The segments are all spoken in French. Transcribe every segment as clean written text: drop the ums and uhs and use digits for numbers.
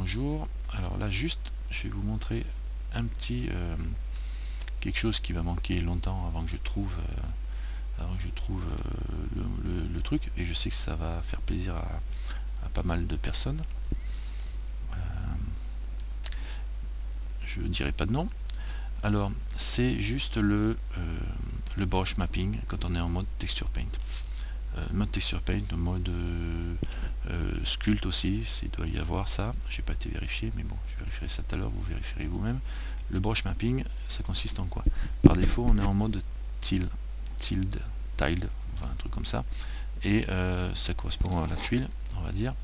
bonjour. Alors là juste je vais vous montrer un petit quelque chose qui va manquer longtemps avant que je trouve le truc, et je sais que ça va faire plaisir à pas mal de personnes. Je dirai pas de nom. Alors c'est juste le brush mapping quand on est en mode texture paint. Mode texture paint, mode sculpt aussi, il doit y avoir ça, j'ai pas été vérifié, mais bon, je vérifierai ça tout à l'heure, vous vérifierez vous-même. Le brush mapping, ça consiste en quoi? Par défaut, on est en mode tiled, enfin un truc comme ça, et ça correspond à la tuile, on va dire.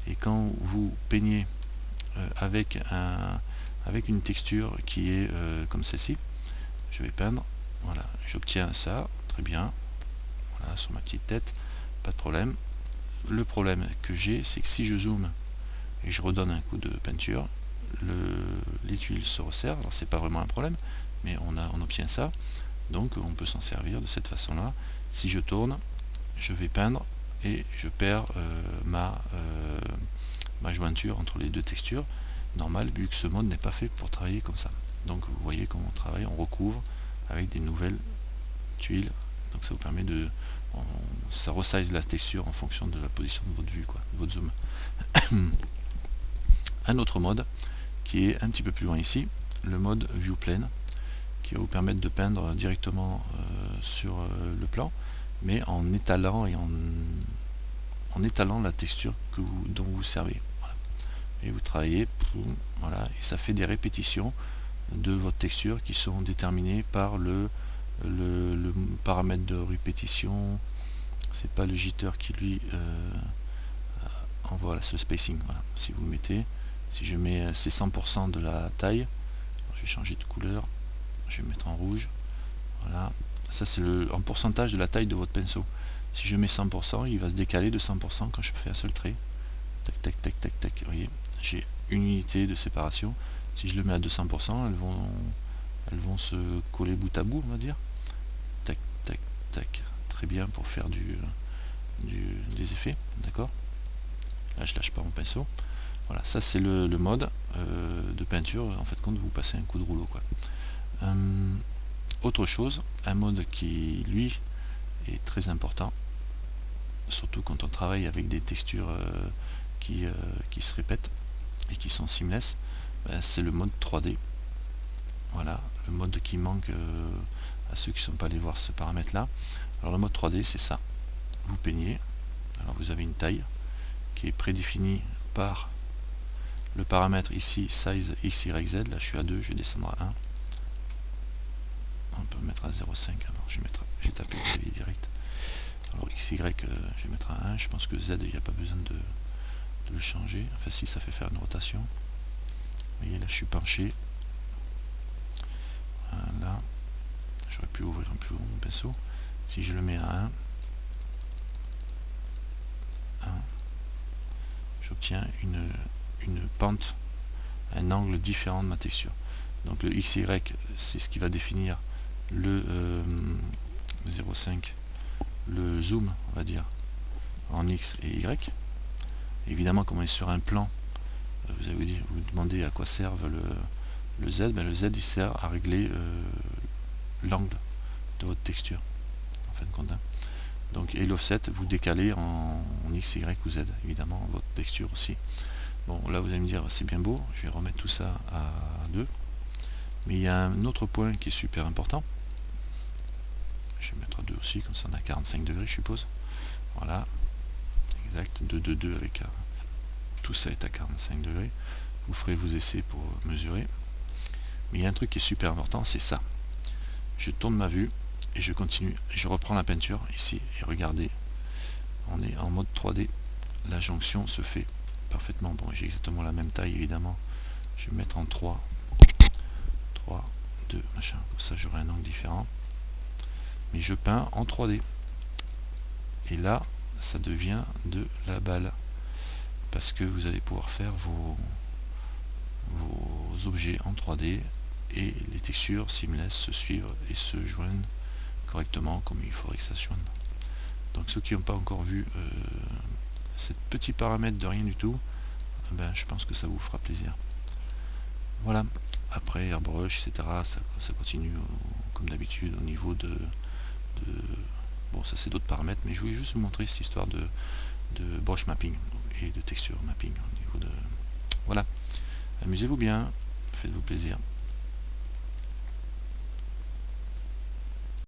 Et quand vous peignez avec une texture qui est comme celle-ci, je vais peindre, voilà, j'obtiens ça, très bien. Voilà, sur ma petite tête, pas de problème. Le problème que j'ai, c'est que si je zoome et je redonne un coup de peinture, les tuiles se resserrent. Alors c'est pas vraiment un problème, mais on obtient ça, donc on peut s'en servir de cette façon là. Si je tourne, je vais peindre et je perds ma jointure entre les deux textures. Normal, vu que ce mode n'est pas fait pour travailler comme ça. Donc vous voyez comment on travaille, on recouvre avec des nouvelles tuiles. Donc ça vous permet de, ça resize la texture en fonction de la position de votre vue, quoi, de votre zoom. Un autre mode qui est un petit peu plus loin ici, le mode view plane, qui va vous permettre de peindre directement sur le plan, mais en étalant et en étalant la texture dont vous servez. Voilà. Et vous travaillez, voilà, et ça fait des répétitions de votre texture qui sont déterminées par le paramètre de répétition. C'est pas le jitter qui lui envoie le spacing. Voilà. Si vous mettez, si je mets c'est 100% de la taille, je vais changer de couleur, je vais mettre en rouge. Voilà, ça c'est en pourcentage de la taille de votre pinceau. Si je mets 100%, il va se décaler de 100% quand je fais un seul trait. Tac tac tac tac tac. Vous voyez, j'ai une unité de séparation. Si je le mets à 200%, elles vont se coller bout à bout, on va dire. Tac tac tac. Très bien pour faire des effets, d'accord. Là je lâche pas mon pinceau. Voilà, ça c'est le mode de peinture. En fait, quand vous passez un coup de rouleau, quoi. Autre chose, un mode qui lui est très important, surtout quand on travaille avec des textures qui se répètent et qui sont seamless, c'est le mode 3D. Voilà, le mode qui manque à ceux qui ne sont pas allés voir ce paramètre là. Alors le mode 3D, c'est ça, vous peignez, alors vous avez une taille qui est prédéfinie par le paramètre ici, size x, y, z. Là je suis à 2, je vais descendre à 1. On peut mettre à 0,5, alors j'ai tapé le clavier direct. Alors x, y, je vais mettre à 1. Je pense que z, il n'y a pas besoin de le changer. Enfin si, ça fait faire une rotation. Vous voyez, là je suis penché. Là, j'aurais pu ouvrir un peu mon pinceau. Si je le mets à 1, j'obtiens une pente, un angle différent de ma texture. Donc le XY, c'est ce qui va définir le 0,5, le zoom, on va dire, en X et Y. Évidemment, comme on est sur un plan, vous allez vous demander à quoi servent le Z. Le Z, il sert à régler l'angle de votre texture, en fin de compte. Donc, et l'offset, vous décalez en X, Y ou Z, évidemment, votre texture aussi. Bon, là, vous allez me dire, c'est bien beau, je vais remettre tout ça à 2. Mais il y a un autre point qui est super important. Je vais mettre 2 aussi, comme ça on a 45 degrés, je suppose. Voilà, exact, 2 avec tout ça est à 45 degrés. Vous ferez vos essais pour mesurer. Mais il y a un truc qui est super important, c'est ça. Je tourne ma vue et je continue. Je reprends la peinture ici et regardez, on est en mode 3D. La jonction se fait parfaitement. Bon, j'ai exactement la même taille évidemment. Je vais mettre en 3, 2, machin. Comme ça j'aurai un angle différent. Mais je peins en 3D. Et là, ça devient de la balle. Parce que vous allez pouvoir faire vos objets en 3D et les textures seamless se suivent et se joignent correctement comme il faudrait que ça se joigne. Donc ceux qui n'ont pas encore vu ce petit paramètre de rien du tout, ben, je pense que ça vous fera plaisir. Voilà, après airbrush, etc., ça continue comme d'habitude au niveau de bon, ça c'est d'autres paramètres, mais je voulais juste vous montrer cette histoire de brush mapping et de texture mapping au niveau de... Voilà, amusez-vous bien, faites-vous plaisir.